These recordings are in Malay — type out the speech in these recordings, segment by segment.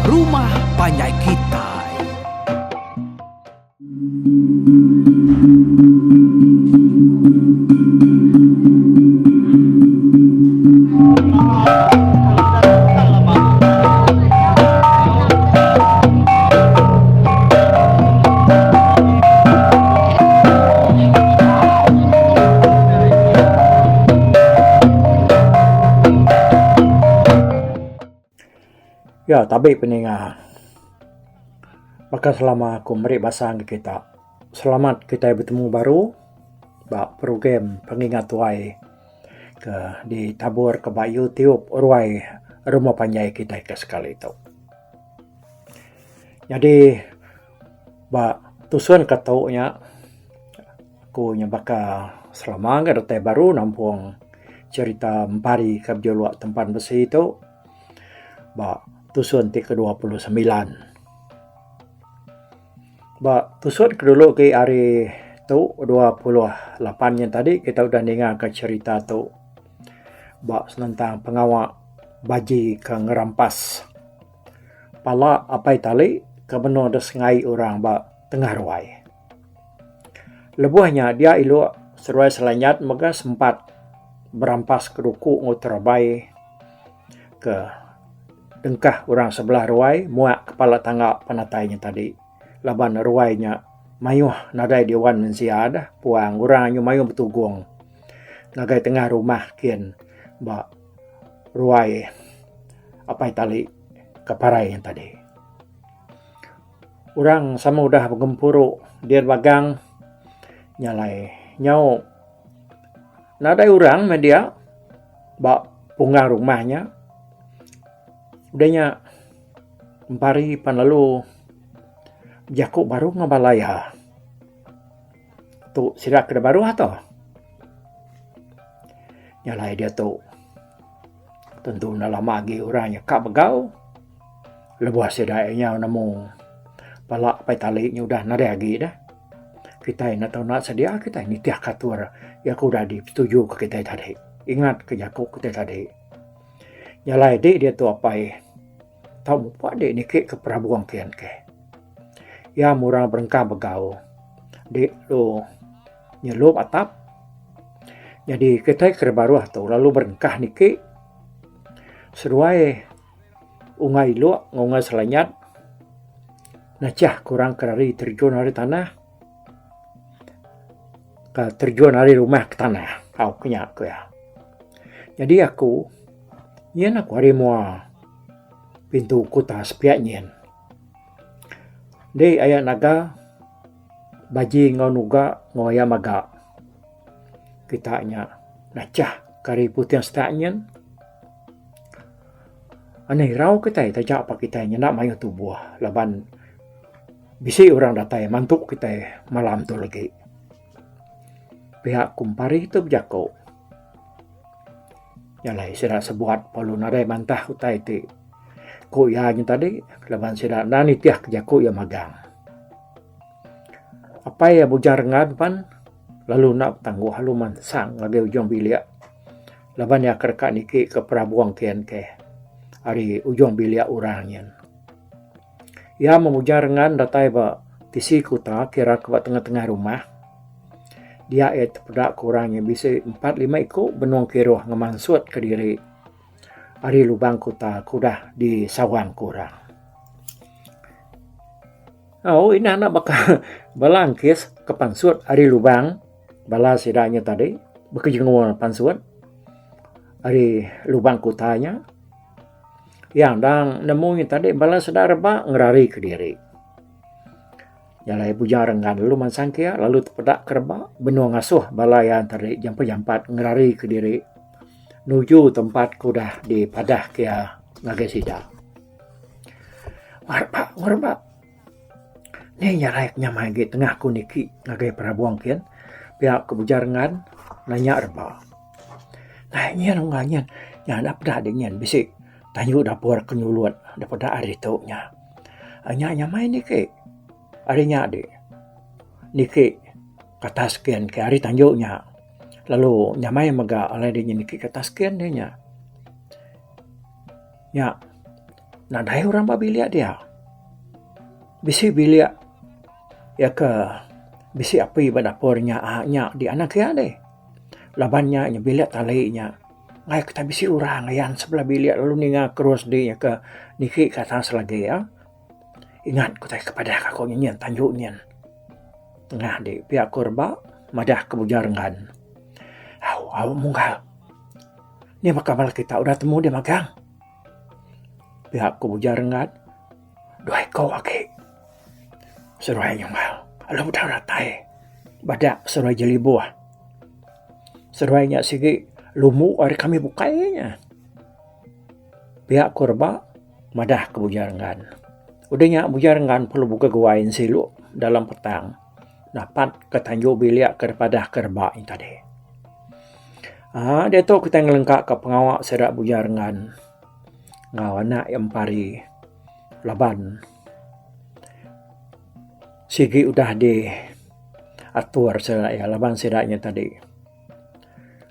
Rumah Panjai Kitai. Ya, tapi peninga. Maka selama aku meri basang kita. Selamat kita bertemu baru. Bak program pengingat tuai ke ditabur ke bak YouTube ruai Rumah Panjai kita ke sekali itu. Jadi bak tusuan kataunya aku nyabaka selama ke baru nampung cerita empari ke joluak tempat besi itu. Bak tusuan ke-29. Ba tusuan kedulu ke hari tu 28 yang tadi kita udah dengar ke cerita tu. Ba tentang pengawak baji ke ngerampas pala apai tali ke beno ada sengai orang ba tengah ruai. Lebuhnya dia ilu seruai selanyat maka sempat berampas keduku nguterabai ke dengkah orang sebelah ruai, muak kepala tangga penatainya tadi. Laban ruainya mayuh nadai diwan mensiada, puang orangnya mayuh betugong. Nagai tengah rumah kian ba ruai apai tali keparai yang tadi. Orang sama udah bergempuru, dia bagang nyalai nyau. Nadai orang media ba punggang rumahnya. Udahnya empari pan lalu jakuk baru ngabalaya. Tu sirak ke baru atau? Nyalai dia tu. Tentu nak lama lagi orangnya kak begau. Lebuh sedainya namu palak pai talinya udah nada lagi dah. Kita nak tahu nak sedia kita ini tiak katur. Ya aku udah disetuju ke kita tadi. Ingat ke jakuk kita tadi. Nyalai dia tu apa tahu apa dek ni ke perabuang kian ke. Ya murang berengkah begau. Dek lu nyelup atap. Jadi kita ke baru tu lalu berengkah ni ke. Seruai ungai lu ngungai selanyat. Nacah kurang kerari terjun dari tanah. Ke terjun dari rumah ke tanah. Kau kenyak ke ya. Jadi aku nyen aku hari mua pintu kota sepiak nyen. Dei ayat naga baji ngau nuga ngau ayam maga. Kita nya nacah kari putih setak nyen. Aneh rau kita tajak apa kita nya nak mayu tubuh laban bisi orang datai mantuk kita malam tu lagi. Pihak kumpari itu berjako. Nyalai sira sebuat palu nadai bantah utai ti. Ko ya nya tadi laban sira nani tiah kejaku ya magang. Apa ya bujar ngad pan lalu nak tangguh haluman sang lagi ujung bilik. Laban ya kerka niki ke perabuang kian ke. Hari ujung bilik orangnya. Ya memujar ngan datai ba tisi kuta kira ke tengah-tengah rumah. Dia pedak kurangnya bisa 4-5 ikut benuang kiroh ngemansut ke diri. Ari lubang kuta kudah di sawang kurang. Oh, ini anak bakal balangkis ke pansut ari lubang. Bala sidanya tadi. Bekerja pansut. Ari lubang kutanya. Yang dang nemunya tadi bala sedar ba ngerari ke diri. Jalai bujang rengan lalu mansangkia lalu terpedak kerba benua ngasuh balaya tarik jampat-jampat ngerari ke diri nuju tempat kudah di padah kia ngagai sida. Warba. Ni nyalai nyamai gi tengah ku niki ngagai perabuang kian pihak kebujarangan nanya erba. Nah nyen nganyen nya ada pedah dengan bisik tanyu dapur kenyulut daripada hari tu nya. Nya nyamai niki harinya adik niki kata sekian ke hari tanjuknya lalu nyamai maga alai dia niki kata sekian dia nya nadai orang babiliak dia. Bisi biliak ya ke bisi api badapornya nya di anak ya deh. Labannya nya biliak talinya. Ngai kita bisi orang yang sebelah biliak lalu ninga terus dia ke niki kata selagi ya. Ingat kutai kepada kakak nyanyian tanjuk nyan. Tengah di pihak korba madah kebujarangan. Aw mungal. Ni makamal kita udah temu dia magang. Pihak kebujarangan. Doai kau ake. Seruai yang mal. Alah udah ratai. Badak seruai jeli buah. Seruainya sigi lumu hari kami bukainya. Pihak korba madah kebujarangan. Udahnya bujarangan perlu buka guain silu dalam petang. Dapat ketanjuk biliak kepada kerba ini tadi. Dia tu kita ngelengkak ke pengawak sedak bujarangan. Ngawana yang pari laban. Sigi udah di atur sedak ya laban sedaknya tadi.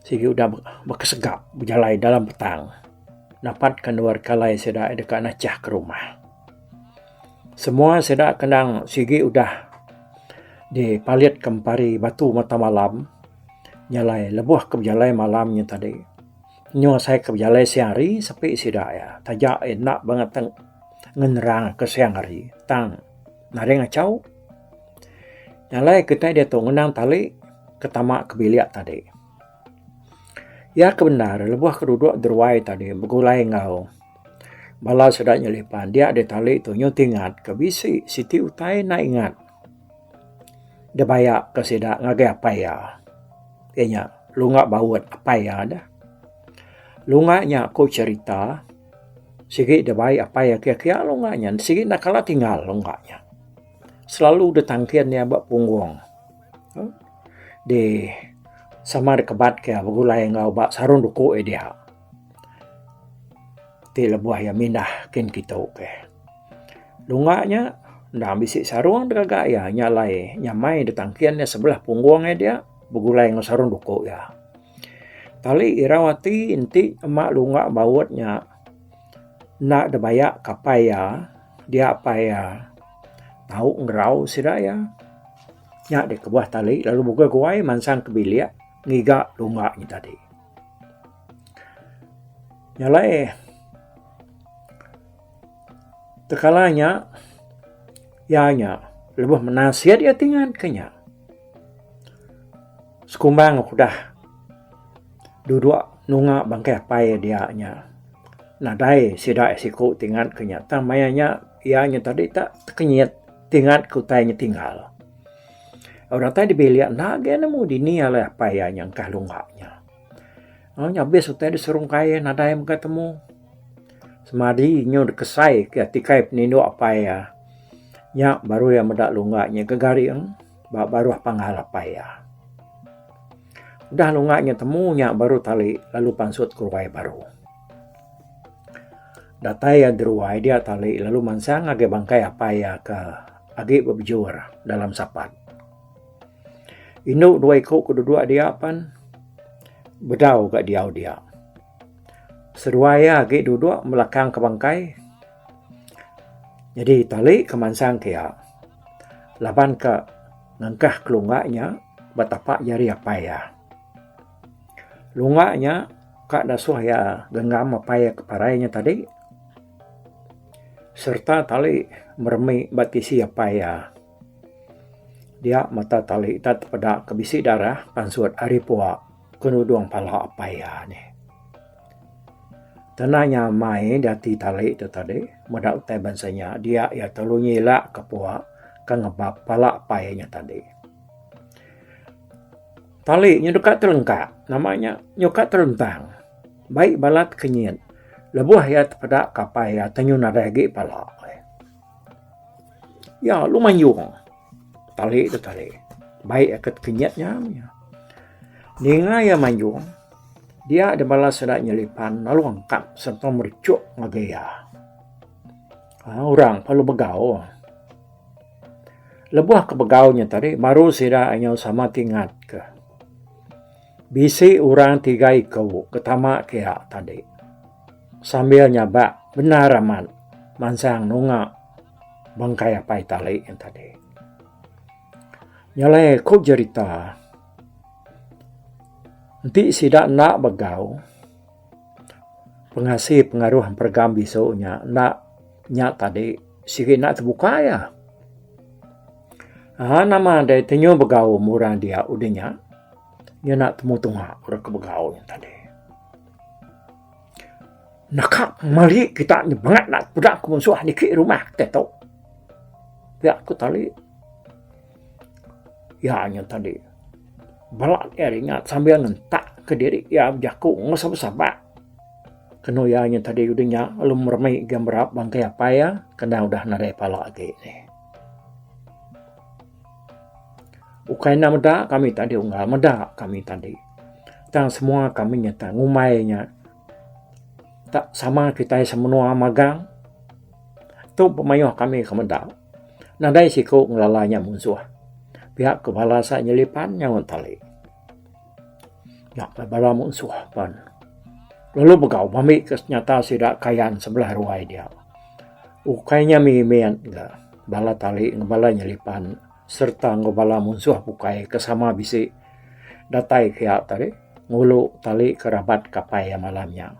Sigi udah berkesegap berjalai dalam petang. Dapat keluar kalai sedak dekat nacah ke rumah. Semua sedak kendang sigi udah dipalit kempari batu mata malam. Nyalai lebuh ke berjalai malamnya tadi. Nyo saya ke berjalai siang hari sampai sedak ya. Tajak enak banget ngenerang ke siang hari. Tang nari ngacau. Nyalai kita dia tu ngenang tali ke tamak kebiliak tadi. Ya kebenar lebuh keduduk derwai tadi bergulai ngau. Bala sedak nyelipan dia ada tali tu nyo tingat ke bisi Siti Utai nak ingat. Dia bayak ke sedak ngagai apa ya. Kayaknya lu ngak bawat apa ya dah. Lu ngaknya aku cerita. Sikit dia baik apa ya kira-kira lu ngaknya. Sikit nak kalah tinggal lu ngaknya. Selalu datangkian dia buat punggung. Di sama dekebat kaya begulai ngau bak sarung duku dia. Ti lebuah ya mindah kin kita ke. Lungaknya ndak bisik sarung dekat ya nyalai nyamai datangkian dia sebelah punggungnya dia begulai ngau sarung duku ya. Tali irawati inti emak lungak bawatnya nak debayak kapaya dia apa ya tahu ngerau sida ya. Nyak di kebuah tali lalu buka kuai mansang kebiliak ngiga lungaknya tadi. Nyalai tekalanya yanya lebih menasihat ya tinggal kenya. Sekumbang udah duduk nunga bangkai apa ya dia nya. Nadai sida siku tinggal kenya. Tamayanya ianya tadi tak kenyat tinggal kutainya tinggal. Orang tadi biliak nage nemu dini ala apa ya yang kalungaknya. Nyabis utai diserung kaya nadai ketemu. Semadi nyo kesai ketika penindo apa ya. Nya baru yang medak lungaknya kegari baru panggal apa ya. Udah lungaknya temunya baru tali lalu pansut kurwai baru. Datai ya deruai dia tali lalu mansang age bangkai apa ya ke age bebjur dalam sapat. Induk dua ikut kedua dia pan bedau gak diau dia. Seruaya age duduk melakang ke bangkai. Jadi tali kemansang kaya laban ke ngangkah kelungaknya batapak jari apa ya. Lungaknya kak dasuh ya genggam apa ya keparainya tadi. Serta tali meremi batisi apa ya. Dia mata tali itat pada kebisi darah pansut aripua kenuduang pala apa ya ni. Tenanya mai dati tali itu tadi. Mudah utai bansanya dia ya telu nyilak kepua kan ngebab pala apa ya tadi. Tali nyedukat terlengkap, namanya nyukat terentang. Baik balat kenyit. Lebuah ya pada kapai ya tenyun ada lagi pala. Ya lumayan. Tali itu tali. Baik akat kenyitnya. Ninga ya manjung. Dia ada balas sedak nyelipan lalu angkat serta mericuk ngagaya. Orang perlu begau. Lebuah ke begaunya tadi baru sedak anyau sama tingat ke. Bisi orang tiga ikau ketama kaya tadi. Sambil nyabak benar aman. mansang nunga bangkai apa tali yang tadi. Nyalai kau cerita nanti sidak nak bagau pengasih pengaruh pergam bisonya nak nyak tadi sikit nak terbuka ya. Nama dari tenyo bagau murang dia udahnya dia nak temu tengah orang ke bagau yang tadi. Nakak mali kita ni banget nak budak ke musuh ni ke rumah kita tahu. Ya aku tali. Ya yang tadi. Balak dia ingat sambil ngentak ke diri ya jaku ngesab-sabak. Kena ya yang tadi udahnya lalu meremai gambar bangkai apa ya kena udah narai palak lagi ni. Ukaina meda kami tadi unggal meda kami tadi. Tang semua kami nyata ngumainya. Tak sama kita semua magang. Tu pemayuh kami kemeda. Nadai siku ngelalanya musuh. Pihak kepala saya nyelipan nyawan tali. Ya, bala musuh pan. Lalu begau pamik nyata sidak kayan sebelah ruai dia. Ukainya mimian enggak. Bala tali ngebala nyelipan serta ngebala musuh bukai kesama bisi datai kiat tadi ngulu tali kerabat kapai malamnya.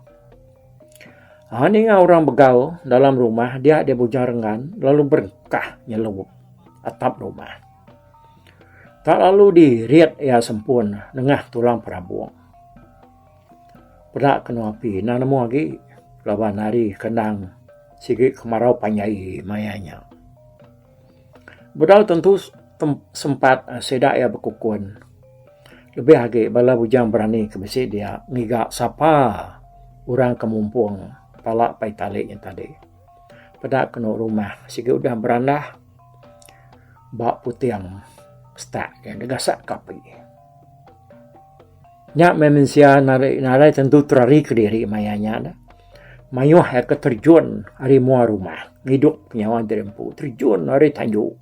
Ini orang begau dalam rumah dia bujang rengan lalu berkah nyelup atap rumah. Tak lalu diriat ia sempurna nengah tulang perabung. Pedak kena api nanamu lagi lawan hari kenang sikit kemarau panyai mayanya. Bedau tentu sempat sedak ia berkukun. Lebih lagi bala bujang berani ke besi dia ngigak sapa orang kemumpung palak pai talik yang tadi. Pedak kena rumah sikit udah berandah bak putiang stak yang degasak kapi. Nyak memensia narai tentu terari ke diri mayanya dah. Mayuh ya keterjun hari mua rumah. Hidup nyawa derempu. Terjun hari tanjuk.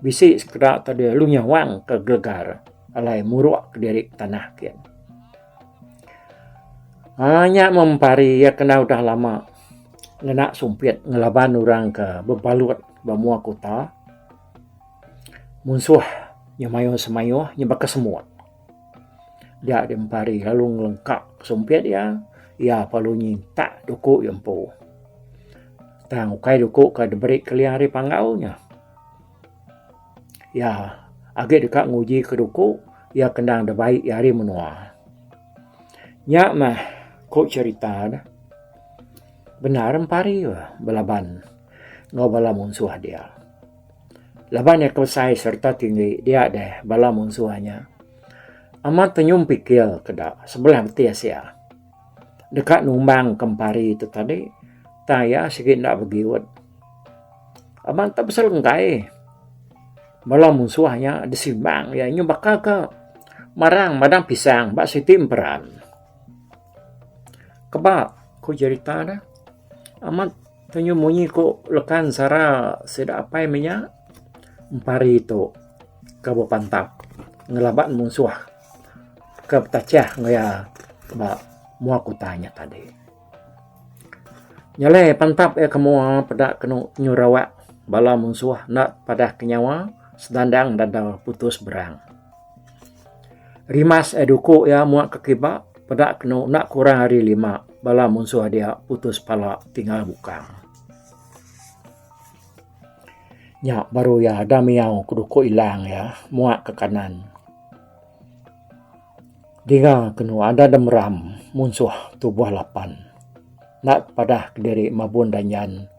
Bisi sekedak tadi lu nyawang ke gegar. Alai muruak ke diri tanah kian. Nyak mempari ya kena udah lama. Ngenak sumpit ngelaban orang ke bebalut bamua kota. Musuh nyamayuh semayuh nyebak kesemut. Dia dempari lalu ngelengkap sumpit ya. Ya palu nyintak duku yempu. Tang ukai duku ke diberi keliang hari panggaunya. Ya agak dekat nguji ke duku. Ya kendang debaik ya hari menua. Nyak mah kok cerita dah. Benar empari belaban. Ngobala musuh dia. Laban yang kesai serta tinggi dia deh bala musuhnya. Amat tenyum pikir kedak sebelah betis ya. Dekat numbang kempari itu tadi, taya sikit nak bergiwat. Abang tak besar engkai. Bala musuhnya disimbang ya nyumbak ke marang madang pisang bak sitim peran. Kebak ku cerita dah. Amat tenyum munyi ku lekan sara sedak apa minyak. Empari itu ke pantap ngelabat musuh ke petacah ngaya bak mua kutanya tadi. Nyale pantap kemua pada kena nyurawak bala musuh nak pada kenyawa sedandang dada putus berang. Rimas duku ya muak kekibak pada kena nak kurang hari 5 bala musuh dia putus pala tinggal bukang. Nyak baru ya ada miau kuduku hilang ya muak ke kanan. Dinga kenu ada demram musuh tubuh lapan. Nak padah ke diri mabun danyan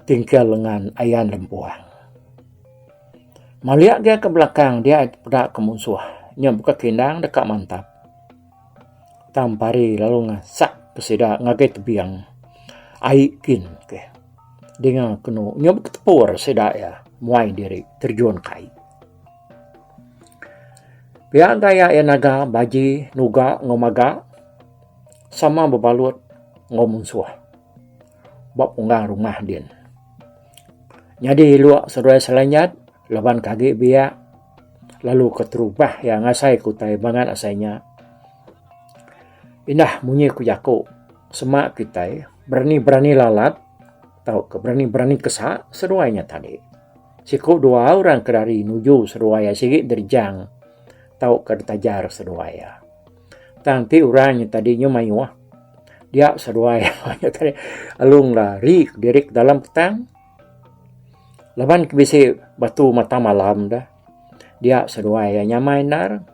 tinggal dengan ayan lempuang. Maliak dia ke belakang dia pada ke musuh. Nya buka kendang dekat mantap. Tampari lalu ngasak kesida ngagai tebiang. Aikin ke. Dengan kenu nyob ketepur sedak ya muai diri terjun kai. Pihak daya ya naga baji nuga ngomaga sama bebalut ngomunsuh. Bab unggang rumah din. Jadi luak seruai selanyat laban kaki biak lalu keterubah yang ngasai kutai bangan asainya. Indah munyi ku jaku semak kita berani-berani lalat Tahu ke berani-berani kesak seruainya tadi. Siku dua orang kerari nuju seruaya sikit derjang. Tahu ke tajar seruaya. Tanti orangnya tadinya mayuah. Dia seruaya tadi alung lari dirik dalam petang. Laban kebisi batu mata malam dah. Dia seruaya nyamai nar.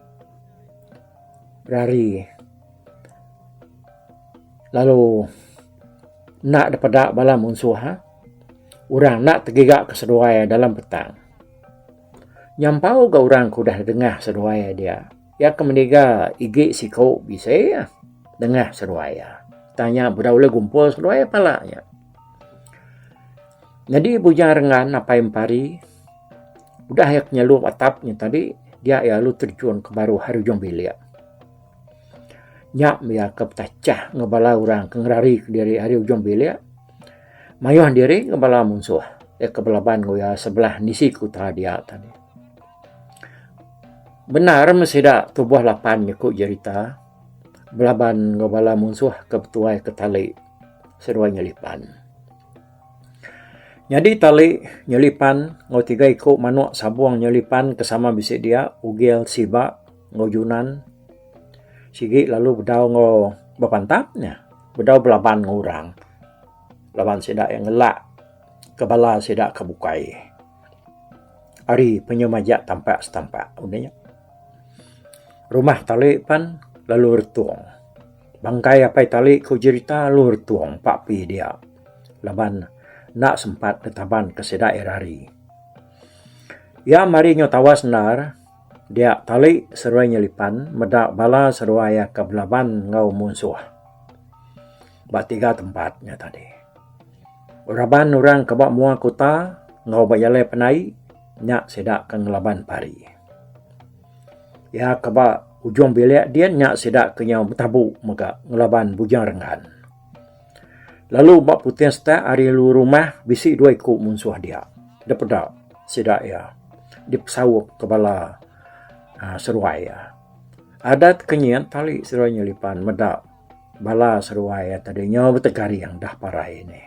Rari. Lalu nak dapat bala musuh ha? Orang nak tergigak ke seruaya dalam petang. Nyampau ke orang ku dah dengah seruaya dia. Ya kemendiga igi si kau bisa ya. Dengah seruaya. Tanya budak gumpul seruaya palanya. Jadi bujang rengan apa yang pari. Udah ayaknya lu atapnya tadi. Dia ya lu terjun ke baru hari jombilia. Nyak ya ke petacah ngebala orang kengrari dari hari jombilia. Mayuh diri ngebala musuh. Ya kebelaban ya sebelah nisi kuta dia tadi. Benar mesti dak tubuh lapan nyekuk jerita. Belaban ngebala musuh ke petuai ke tali. Seruai nyelipan. Jadi tali nyelipan ngau tiga ikut manuk sabuang nyelipan kesama bisik dia ugil siba ngojunan sigi lalu bedau ngau bapantapnya bedau belaban ngurang laban sidak yang ngelak kebala sidak kebukai ari penyemajak tampak setampak udahnya rumah tali pan lalu retuang bangkai apa tali ku jerita lalu retuang pak pi dia laban nak sempat ketaban ke sedak erari. Ya mari nyo tawas nar, dia tali seruai nyelipan, medak bala seruai ke belaban ngau musuh. Bak tiga tempatnya tadi. Uraban orang kebak mua kota, ngau bayalai penai, nyak sedak ke ngelaban pari. Ya kebak ujung bilik dia nyak sedak ke nyau betabu mega ngelaban bujang rengan. Lalu bak putih setak hari lu rumah bisi dua ikut musuh dia. Dia pedak sidak ya. Dia pesawuk kepala seruai ya. Adat kenyian tali seruai nyelipan medak bala seruai ya tadinya bertegari yang dah parai ini.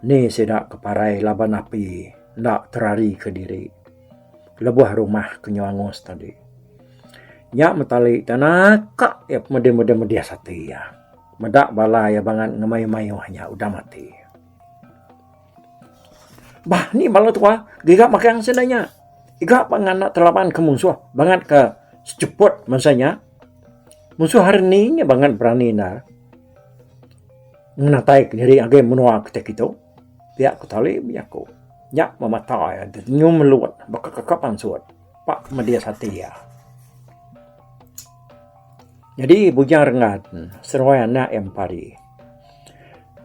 Ni sidak keparai laban api nak terari ke diri. Lebuh rumah kenyuangus tadi. Nyak metali tanah kak ya media sati ya. Medak bala ya bangan ngemayu-mayuhnya udah mati. Bah ni bala tua gigak makan sedanya. Igak panganak telapan ke musuh banget ke seceput masanya. Musuh hari ni banget berani na. Menatai diri age menua ketek itu. Biak ketali biak ko. Nyak memata ya nyum meluat bakakapan suat. Pak media sati ya. Jadi bujang rengat seruai anak yang pari.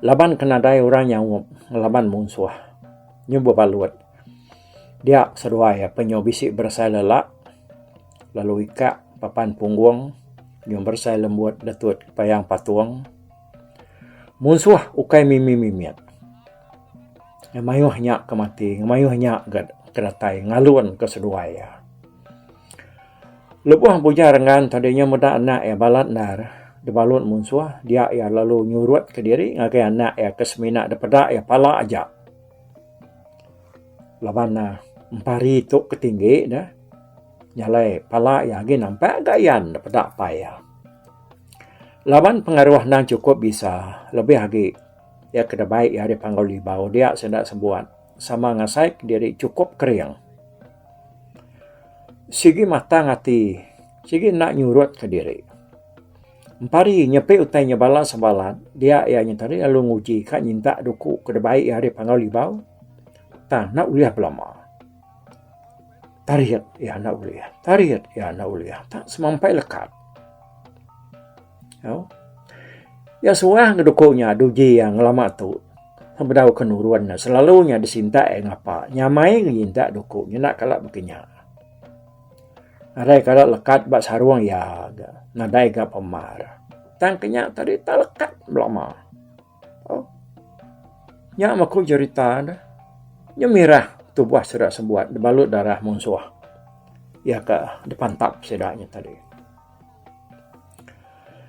Laban kenadai orang yang ngelaban musuh. Nyubuh balut. Dia seruai penyo bisik bersai lelak. Lalu ikat papan punggung. Nyum bersai lembut datut payang patuang. Musuh ukai mimi-mimiat. Ngamayuh nyak kemati. Ngamayuh nyak kedatai. Ngalun ke seruai ya. Lebuh bujang rengan tadinya muda anak ya balat nar. Dibalut musuh. Dia ya lalu nyurut ke diri. Ngakai anak ya keseminak daripada ya pala aja. Laban empari itu ketinggi dah. Nyalai pala ya lagi nampak gayan daripada apa ya. Laban pengaruh nang cukup bisa. Lebih lagi. Ya kena baik ya dia panggil libau. Dia sendak sembuhan. Sama ngasai diri cukup kering. Sigi mata ngati. Sigi nak nyurut ke diri. Empari nyepi utai nyebala sebalan. Dia ya nyentari lalu nguji kan nyinta duku kena baik ya dia panggil libau. Tak nak uliah belama. Tariat ya nak uliah. Tariat ya nak uliah. Tak semampai lekat. Ya suah ngedukunya duji yang lama tu. Sampai kenuruan selalunya disinta ngapa. Nyamai nginta duku. Nak kalak begini. Nadai kalak lekat bak saruang ya. Nadai gak pemar. Tangkanya tadi tak lekat belama. Nyak maku cerita dah. Nyemirah tubuh serak sembuat dibalut darah musuh. Ya ke depan tap sedaknya tadi.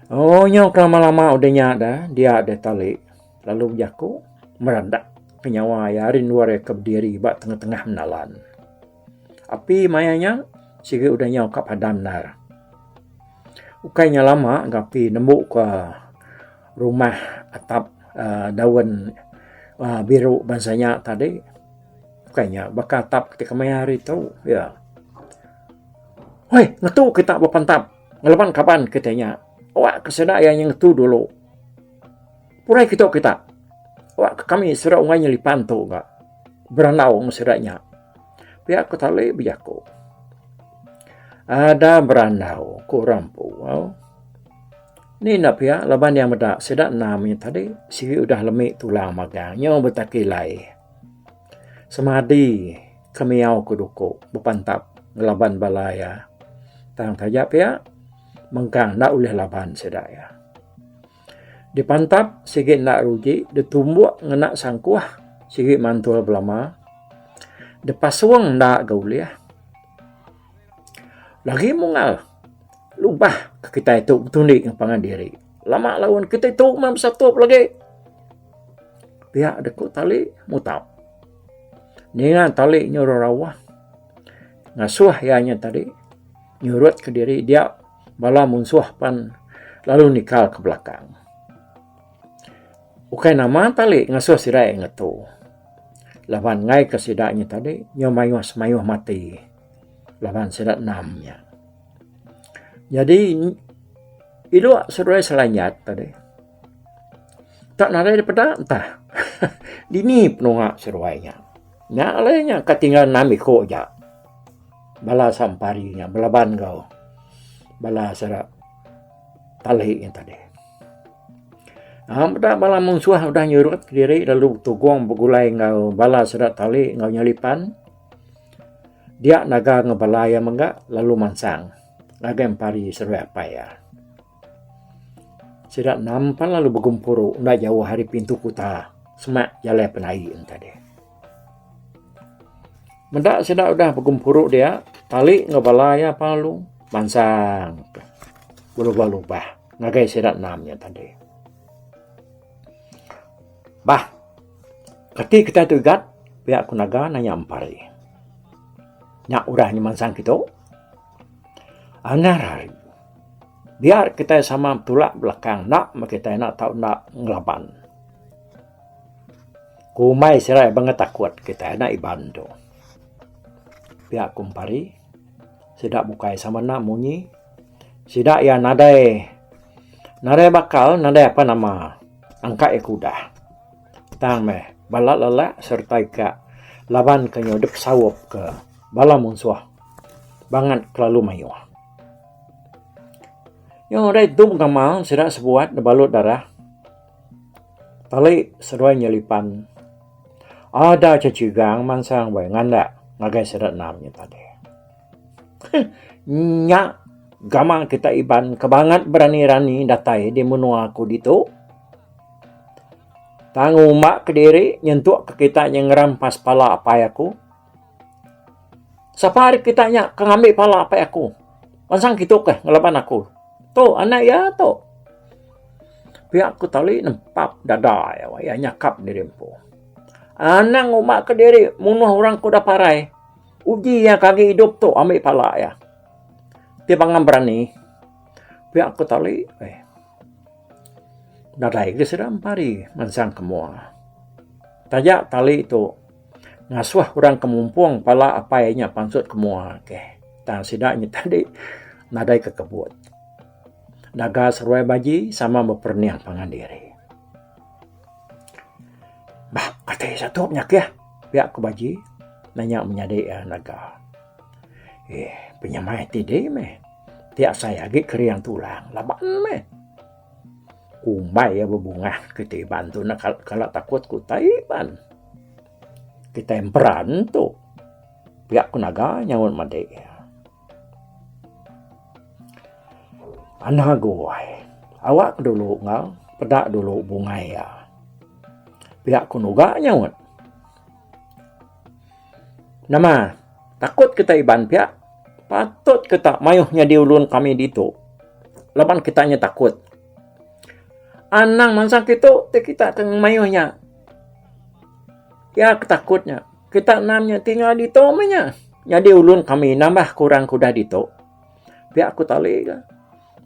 Nyok lama-lama udahnya dah dia ada tali. Lalu jaku merendak kenyawa yarin luar ke berdiri bak tengah-tengah menalan. Api mayanya sige udah nyau kap hadam nar. Ukainya lama ngapi nembuk ke rumah atap daun biru bansanya tadi. Ukainya bakal atap ketika mayari tu ya. Hoi, ngetu kita berpantap. Ngelapan kapan katanya. Awak kesedak yang ngetu dulu. Purai kita. Awak kami sudah ungainya lipan tu enggak. Beranau ngesedaknya. Pihak ku tali bijaku. Ada beranau ku rampu. Ni nak pihak laban yang medak sedak namanya tadi. Siri udah lemik tulang magang. Nyaw bertakilai. Semadi kemiau ku duku. Berpantap ngelaban balaya. Tang tajak pihak. Mengkang nak oleh laban sedak ya. Dipantap sikit nak ruji, ditumbuk ngenak sangkuah sikit mantul belama. Dipasuang nak gauliah. Lagi mungal. Lubah ke kita itu bertundik yang pangan diri. Lama lawan kita itu mam satu lagi. Pihak dekuk tali mutau. Dengan tali nyuruh rawah. Ngasuh ianya tadi. Nyurut ke diri dia bala munsuh pan lalu nikal ke belakang. Ukai nama tali ngasuh sirai ngetu. Lawan ngai ke sidaknya tadi, nyomayuh semayuh mati. Lawan sidak namnya. Jadi, iluak seruai selanyat tadi. Tak narai daripada entah. Dini penungak seruainya. Nya alainya ketinggalan nami ko ja. Bala samparinya, balaban kau. Bala serak tali yang tadi. Dah bala munsuah udah nyurut ke diri lalu tugong begulai ngau bala serak tali ngau nyalipan. Dia naga ngebalaya menggak lalu mansang. Naga empari seruai apa ya. Serak nampan lalu begumpuru ndak jauh hari pintu kuta. Semak jalai penai yang tadi. Mendak sedak udah begumpuru dia. Tali ngebalaya palu. Mansang. Berubah-ubah. Ngagai sedak namnya tadi. Bah, ketika kita tugat, pihak kunaga nanya empari. Nyak urahnya mansang kita. Anarai. Biar kita sama tulak belakang. Nak, kita nak tahu nak ngelaban. Kumai serai banget takut kita nak ibandu. Pihak kumpari. Sidak bukai sama nak munyi. Sidak ya nadai. Nadai bakal, nadai apa nama. Angkat kuda. Tang meh balak lalak serta ika laban ke nyodep sawop ke bala munsuah bangat kelalu mayuh. Yang ada itu kamal sidak sebuat balut darah. Tali seruai nyelipan. Ada cecigang mansang bae nganda ngagai sidak namanya tadi. Nyak gamang kita iban kebangat berani-rani datai di menua aku ditu. Tanggung mak ke diri, nyentuk ke kita yang ngerampas pala apa aku. Siapa hari kita nyak ngambil pala apa aku. Mansang gitu ke ngelaban aku. Tu anak ya tu. Pihak ku tali nempap dada ya nyakap di rempo. Anak umak ke diri, munuh orang ku dah parai. Uji ya kaki hidup tu ambil pala ya. Dia pangan berani. Pihak ku tali, Nadai ke sedang pari mansang kemua. Tajak tali itu ngasuh orang kemumpung pala apainya pansut kemua ke. Tang sidaknya tadi nadai ke kebut. Naga seruai baji sama berperniang pangan diri. Bah, kata satu penyak ya. Pihak ke baji nanya menyadai ya naga. Penyamai tidak meh. Tiap saya lagi keriang tulang. Laban meh. Kumai ya berbunga kita bantu nak kalau takut ku taiban kita emperan tu pihak kunaga nyawon made anak gue awak dulu ngau pedak dulu bunga ya pihak kunaga nyawon nama takut kita iban pihak patut kita mayuhnya diulun kami ditu lapan kitanya takut. Anang mansang kita tengah mayuhnya. Ya ketakutnya. Kita namanya tinggal di tomenya. Jadi ulun kami nambah kurang kuda di to. Biar aku tali ka.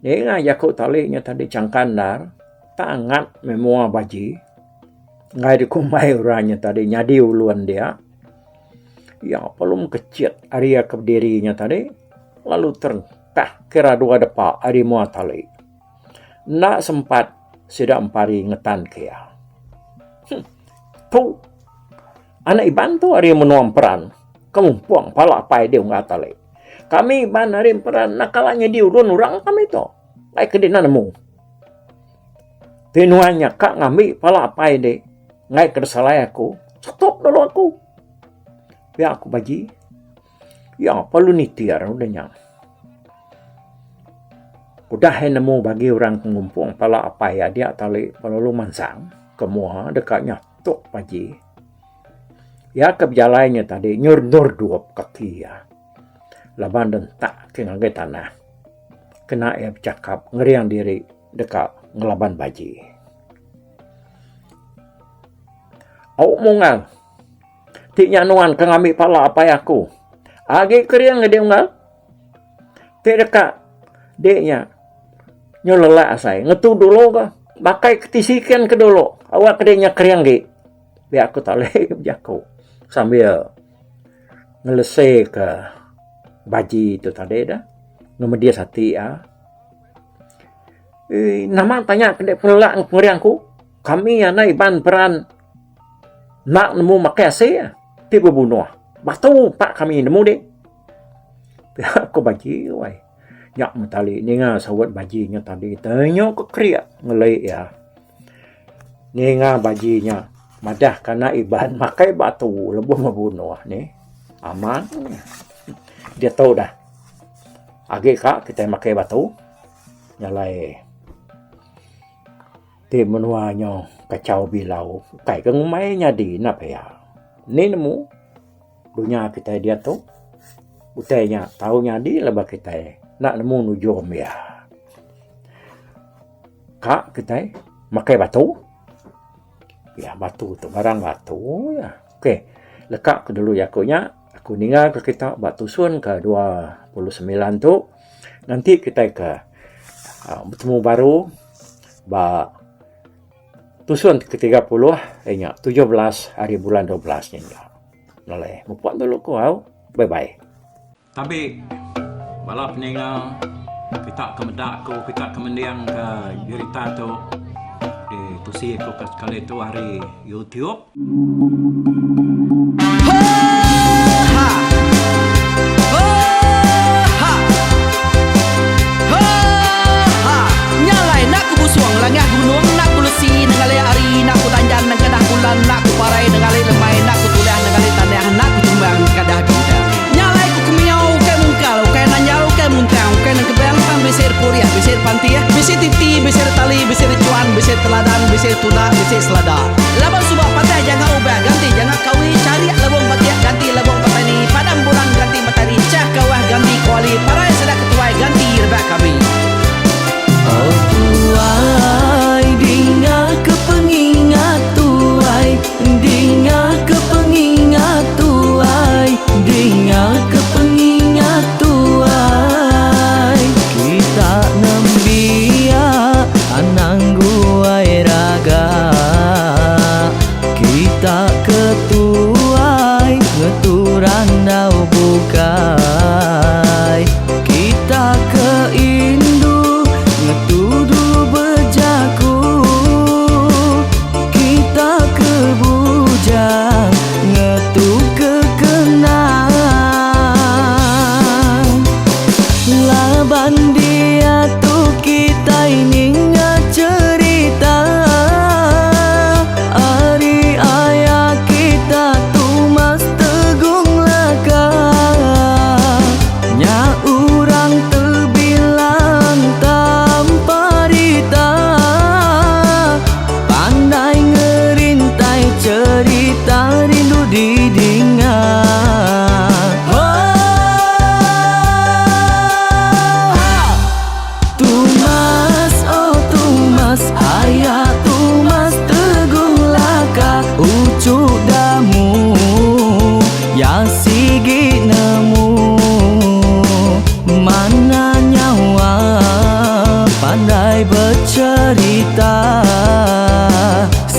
Dia ngajak aku talinya tadi cangkandar. Tangat memua baji. Ngai dikumai orangnya tadi. Nyadi uluan dia. Ya pelum kecil. Area kedirinya tadi. Lalu terengkah kira dua depa. Ari mua tali. Nak sempat. Sudah empari ngetan kia. Tuh. Anak iban tu hari menuang peran. Kamu puang pala pai dia nggak tali. Kami iban hari peran nakalanya di ulun orang kami tu. Baik kedina nemu. Tenuannya kak ngambil pala pai dia. Ngai kersalai aku. Stop dulu aku. Ya aku baji. Ya perlu nitiar udahnya. Udah nemu bagi orang pengumpung pala apa ya dia tali perlu mansang kemua dekatnya tuk paji. Ya kebialainya tadi nyurdur dua kaki ya. Laban dan tak kena ke tanah. Kena ya cakap ngeriang diri dekat ngelaban baji. Au mungal. Tiknya nuan kengambil pala apa ya aku. Agi keriang ngede ungal. Tik dekat deknya nyolala asai ngetu dulu ka bakai ketisikan ke dulu awak kedenya keriang ge biar aku tak leh jaku sambil ngelese ke baji itu tadi dah ngemedia sati ya nama tanya kedek pelak ngeriangku kami ya nai ban peran nak nemu makai ase ya tiba bunuh batu pak kami nemu deh biar aku baji wai nyak metali ni nga sawat bajinya tadi tanya ke kriak ngelai ya ni nga bajinya madah karena iban makai batu lebih membunuh ni aman dia tahu dah agi kak kita makai batu nyalai ti menuanya kacau bilau kai keng mai nyadi napa ya ni nemu dunia kita dia tu utainya tahu nyadi lebah kita nak nemu nujum ya. Kak kita makai batu. Ya batu tu barang batu ya. Okey. Lekak ke dulu ya akunya. Aku ninggal ke kita batu sun ke 29 tu. Nanti kita ke bertemu baru ba tusun ke 30 nya 17 hari bulan 12 nya. Noleh. Mupuan dulu kau. Bye bye. Tapi malah peninggal kita kemedak ko kita kemendiang ke berita tu di tusi ko kali tu hari YouTube. Nyalai nak kubusuang langah gunung nak kulusi nengali ari nak kutanjan nang kadah bulan nak kuparai nengali lemai nak kutulah nengali tanah nak kutumbang kadah bintang. Nyalai ku kumiau ke mungkal ke nanjau ke muntang ke nang kebang pang besir puriah besir pantiah besir titi besir tali besir cuan besir teladan besir tuna besir selada. Laban subah patah jangan ubah ganti jangan kawi cari labong patiah ganti labong petani padam bulan ganti matahari cah kawah ganti kuali parai sedak ketuai ganti rebak kami. Oh tuai dinga kepengingat tuai dinga kepengingat tuai dinga kepengingat tuai kita nembia anang guai raga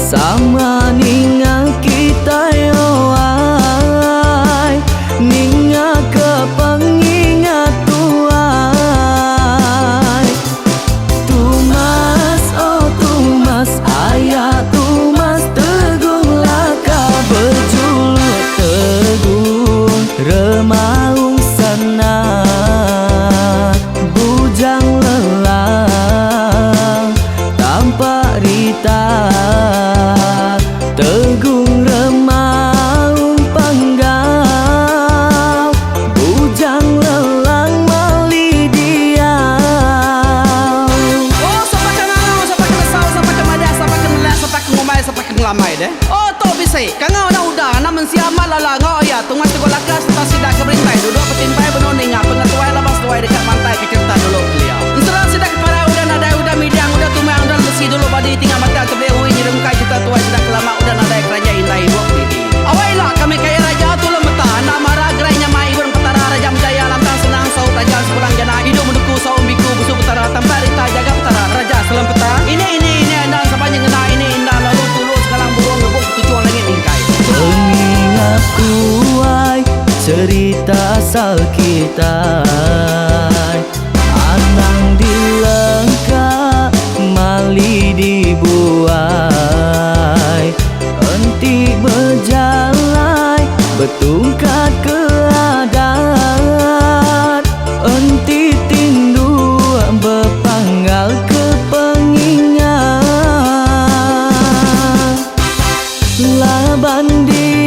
sama ninga kita yo ai, ninga ke pengingat tuai. Tumas oh tumas ayah tumas tegung laka berjuluk tegung remaung sana bujang lelang tanpa rita tegung remaung panggau bujang lelang mali diau. Oh, sampai ke ngau, sampai ke lesau, sampai ke madah, sampai ke nelah, sampai ke ngomai, sampai ke ngelamai deh. Oh, to bisa. Kangau dah udah, namun siapa lala ngau ya. Tungas tegol lakas, tetap sidak ke berintai. Duduk petimpai benoning, pengetuai labas tuai dekat pantai ke cerita dulu beliau. Setelah sidak para udah nada udah midang, udah tumang, udah besi dulu badi tinggal mata ke beliau. Ini remkai kita tuai sidak lama, udah nada kerajaan indai buat diri. Awailah kami kaya raja tu lemeta, nama ragrainya mai burung petara raja jaya lantang senang saut raja sepulang jana hidup menduku saum biku busuk petara tanpa rita jaga petara raja selam peta ini dan sepanjang ngena ini indah lalu tulus kalang burung ngebuk tujuan langit ingkai. Pengingat tuai cerita asal kita, anang dilengkap mali dibuai, enti berjalai betungkat ke adat, enti tindu berpanggal ke pengingat laban di